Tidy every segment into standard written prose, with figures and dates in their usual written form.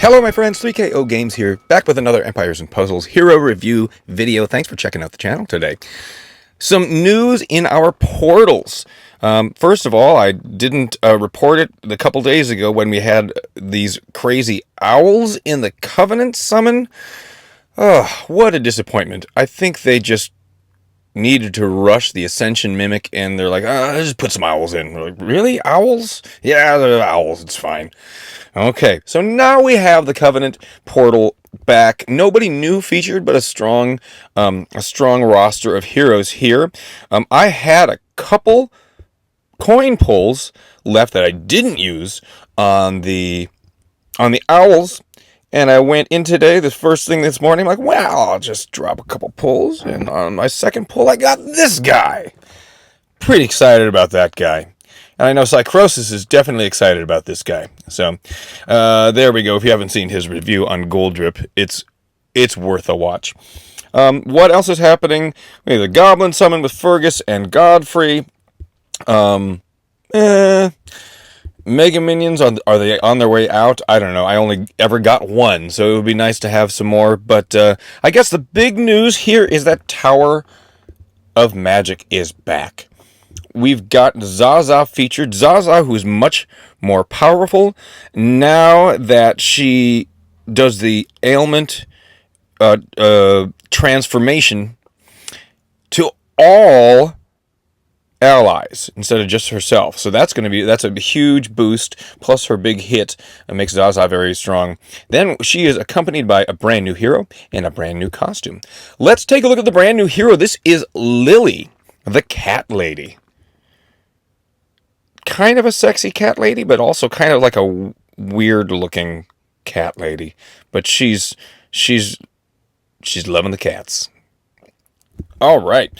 Hello my friends, 3KO Games here, back with another Empires & Puzzles hero review video. Thanks for checking out the channel today. Some news in our portals. First of all, I didn't report it a couple days ago when we had these crazy owls in the Covenant summon. Oh, what a disappointment. I think they just needed to rush the Ascension Mimic, and they're like, just put some owls in. We're like, really? Owls? Yeah, they're owls, it's fine. Okay, so now we have the Covenant portal back. Nobody new featured, but a strong roster of heroes here. I had a couple coin pulls left that I didn't use on the owls. And I went in today, the first thing this morning, like, well, I'll just drop a couple pulls. And on my second pull, I got this guy. Pretty excited about that guy. And I know Psychrosis is definitely excited about this guy. So, there we go. If you haven't seen his review on Gold Drip, it's worth a watch. What else is happening? We have the Goblin Summon with Fergus and Godfrey. Mega Minions, are they on their way out? I don't know. I only ever got one, so it would be nice to have some more. But I guess the big news here is that Tower of Magic is back. We've got Zaza featured. Zaza, who's much more powerful now that she does the ailment transformation to all allies instead of just herself. So that's a huge boost, plus her big hit makes Zaza very strong. Then she is accompanied by a brand new hero and a brand new costume. Let's take a look at the brand new hero. This is Lilli, the cat lady. Kind of a sexy cat lady, but also kind of like a weird looking cat lady. But she's loving the cats. All right.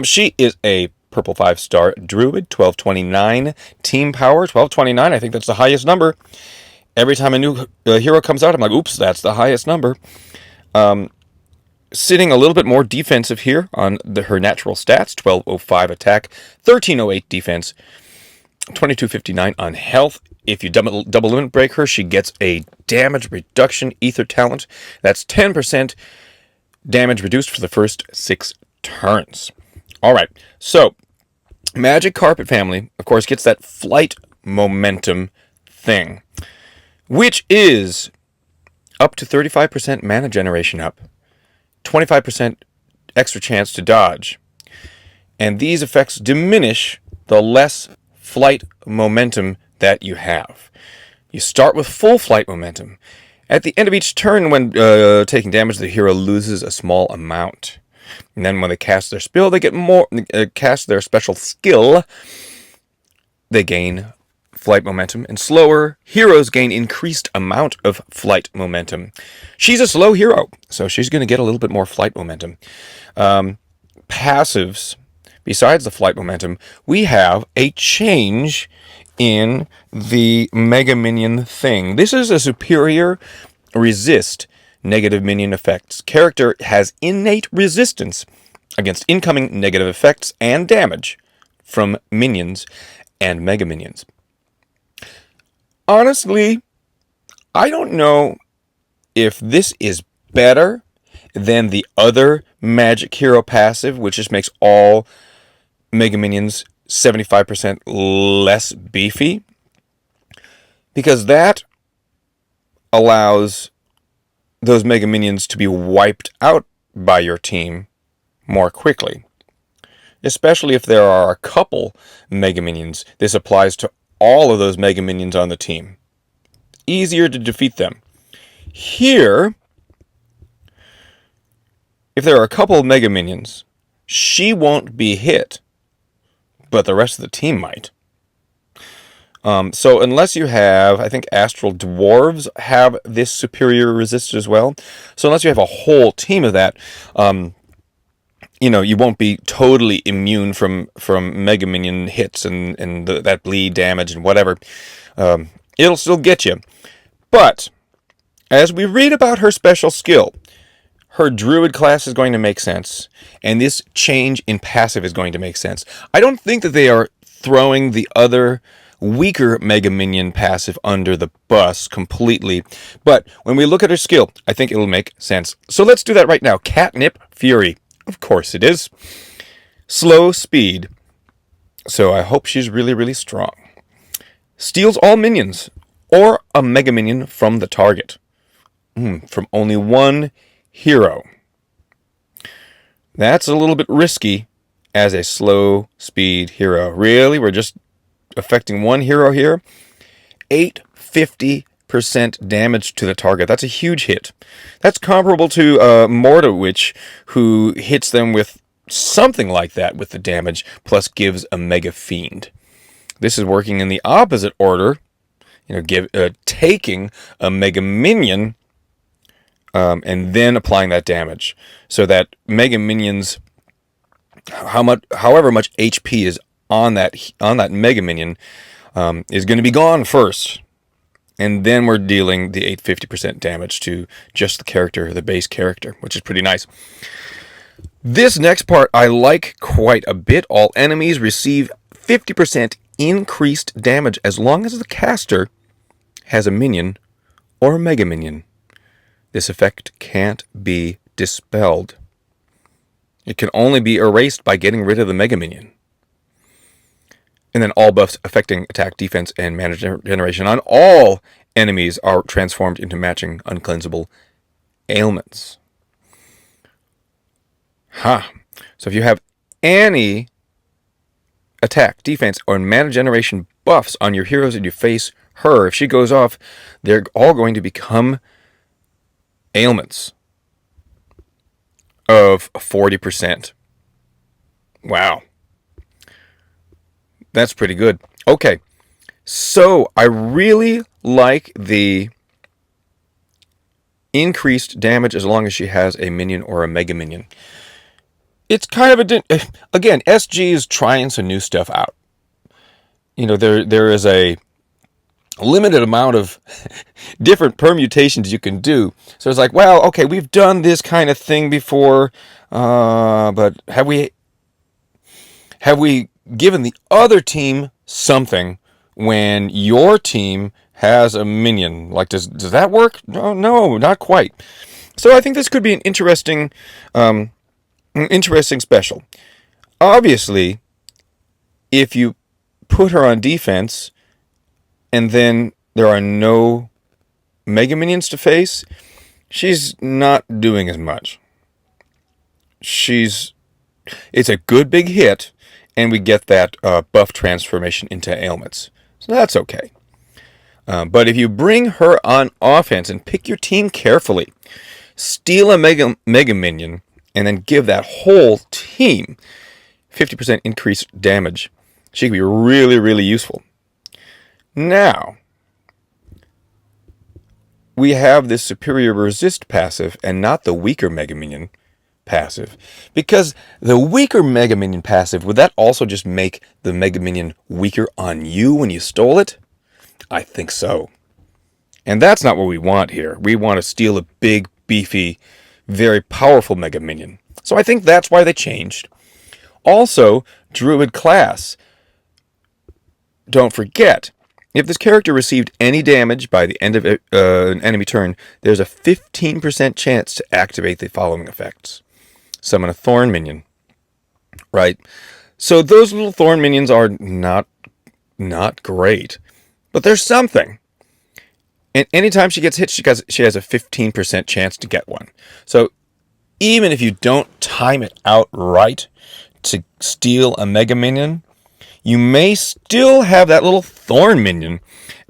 She is a purple 5-star druid, 1229 team power, 1229. I think that's the highest number. Every time a new hero comes out, I'm like, oops, that's the highest number. Sitting a little bit more defensive here on her natural stats, 1205 attack, 1308 defense, 2259 on health. If you double limit break her, she gets a damage reduction ether talent. That's 10% damage reduced for the first 6 turns. All right, so Magic Carpet family, of course, gets that flight momentum thing, which is up to 35% mana generation up, 25% extra chance to dodge, and these effects diminish the less flight momentum that you have. You start with full flight momentum. At the end of each turn, when taking damage, the hero loses a small amount. And then when they cast their spell, they get more. Cast their special skill, they gain flight momentum, and slower heroes gain increased amount of flight momentum. She's a slow hero, so she's going to get a little bit more flight momentum. Passives, besides the flight momentum, we have a change in the Mega Minion thing. This is a superior resist negative minion effects. Character has innate resistance against incoming negative effects and damage from minions and Mega Minions. Honestly, I don't know if this is better than the other Magic Hero passive, which just makes all Mega Minions 75% less beefy, because that allows those Mega Minions to be wiped out by your team more quickly. Especially if there are a couple Mega Minions. This applies to all of those Mega Minions on the team. Easier to defeat them. Here, if there are a couple of Mega Minions, she won't be hit, but the rest of the team might. So unless you have, I think Astral Dwarves have this superior resist as well. So unless you have a whole team of that, you won't be totally immune from Mega Minion hits and that bleed damage and whatever. It'll still get you. But as we read about her special skill, her Druid class is going to make sense, and this change in passive is going to make sense. I don't think that they are throwing the other weaker Mega Minion passive under the bus completely. But when we look at her skill, I think it'll make sense. So let's do that right now. Catnip Fury. Of course it is. Slow speed. So I hope she's really, really strong. Steals all minions or a Mega Minion from the target. From only one hero. That's a little bit risky as a slow speed hero. Really? We're just affecting one hero here? 850% damage to the target. That's a huge hit. That's comparable to Mordowitch, who hits them with something like that with the damage, plus gives a Mega Fiend. This is working in the opposite order. Taking a Mega Minion and then applying that damage. So that Mega Minions, however much HP is on that Mega Minion, is going to be gone first. And then we're dealing the 850% damage to just the base character, which is pretty nice. This next part I like quite a bit. All enemies receive 50% increased damage as long as the caster has a minion or a Mega Minion. This effect can't be dispelled. It can only be erased by getting rid of the Mega Minion. And then all buffs affecting attack, defense, and mana generation on all enemies are transformed into matching uncleansable ailments. So if you have any attack, defense, or mana generation buffs on your heroes and you face her, if she goes off, they're all going to become ailments of 40%. Wow. That's pretty good. Okay. So I really like the increased damage as long as she has a minion or a Mega Minion. It's kind of again, SG is trying some new stuff out. There is a limited amount of different permutations you can do. So it's like, well, okay, we've done this kind of thing before, but have we given the other team something when your team has a minion? Like, does that work? No, not quite. So I think this could be an interesting special. Obviously, if you put her on defense and then there are no Mega Minions to face, she's not doing as much. It's a good big hit, and we get that buff transformation into ailments. So that's okay. But if you bring her on offense and pick your team carefully, steal a Mega Minion, and then give that whole team 50% increased damage, she can be really, really useful. Now, we have this superior resist passive and not the weaker Mega Minion passive. Because the weaker Mega Minion passive, would that also just make the Mega Minion weaker on you when you stole it? I think so. And that's not what we want here. We want to steal a big, beefy, very powerful Mega Minion. So I think that's why they changed. Also, Druid class. Don't forget, if this character received any damage by the end of an enemy turn, there's a 15% chance to activate the following effects. Summon a Thorn Minion. Right? So those little Thorn Minions are not great. But there's something. And anytime she gets hit, she has a 15% chance to get one. So even if you don't time it out right to steal a Mega Minion, you may still have that little Thorn Minion.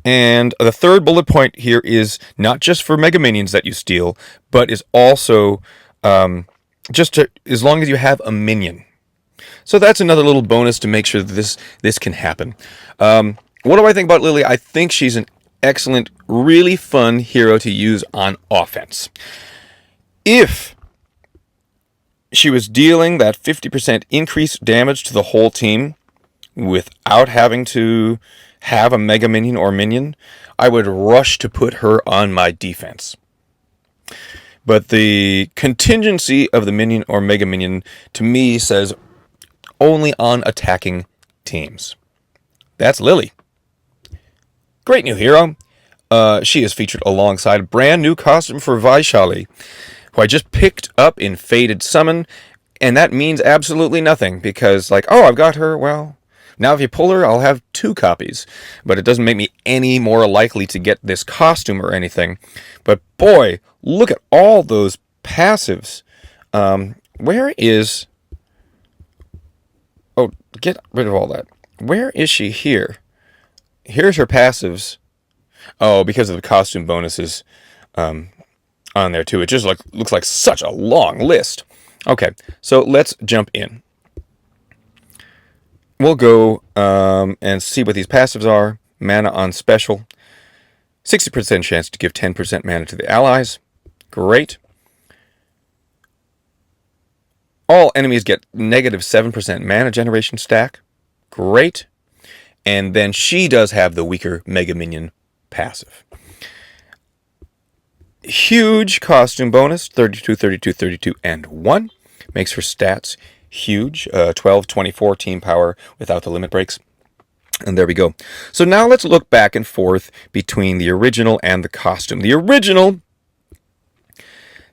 And the third bullet point here is not just for Mega Minions that you steal, but is also as long as you have a minion. So that's another little bonus to make sure that this can happen. What do I think about Lilli? I think she's an excellent, really fun hero to use on offense. If she was dealing that 50% increased damage to the whole team without having to have a Mega Minion or minion, I would rush to put her on my defense. But the contingency of the minion or Mega Minion, to me, says only on attacking teams. That's Lilli. Great new hero. She is featured alongside a brand new costume for Vaishali, who I just picked up in Faded Summon, and that means absolutely nothing, because, like, oh, I've got her, well, now if you pull her, I'll have 2 copies, but it doesn't make me any more likely to get this costume or anything. But boy, look at all those passives. Where is... Oh, get rid of all that. Where is she here? Here's her passives. Oh, because of the costume bonuses on there too. It just looks like such a long list. Okay, so let's jump in. We'll go and see what these passives are. Mana on special. 60% chance to give 10% mana to the allies. Great. All enemies get negative 7% mana generation stack. Great. And then she does have the weaker Mega Minion passive. Huge costume bonus. 32, 32, 32, and 1. Makes her stats huge. 12, 24 team power without the limit breaks. And there we go. So now let's look back and forth between the original and the costume. The original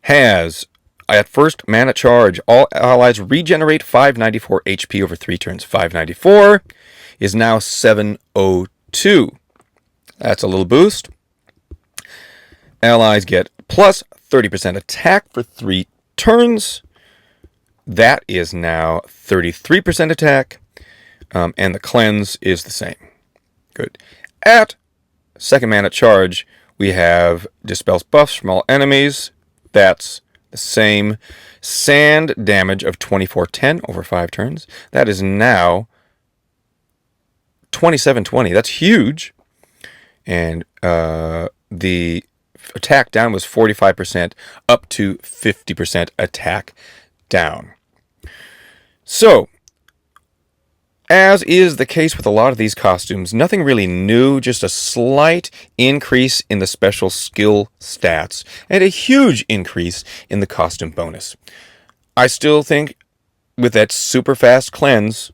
has, at first mana charge, all allies regenerate 594 HP over 3 turns. 594 is now 702. That's a little boost. Allies get plus 30% attack for 3 turns. That is now 33% attack. And the cleanse is the same. Good. At second mana charge, we have dispels buffs from all enemies. That's the same. Sand damage of 2410 over 5 turns. That is now 2720. That's huge. And the attack down was 45%, up to 50% attack down. So, as is the case with a lot of these costumes, nothing really new, just a slight increase in the special skill stats, and a huge increase in the costume bonus. I still think with that super fast cleanse,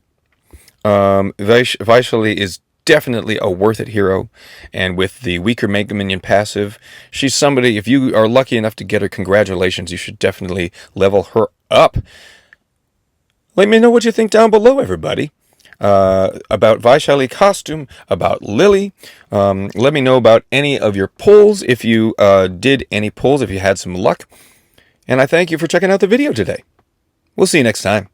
Vaishali is definitely a worth it hero, and with the weaker Mega Minion passive, she's somebody, if you are lucky enough to get her, congratulations, you should definitely level her up. Let me know what you think down below, everybody. About Vaishali costume, about Lilli. Let me know about any of your pulls, if you did any pulls, if you had some luck. And I thank you for checking out the video today. We'll see you next time.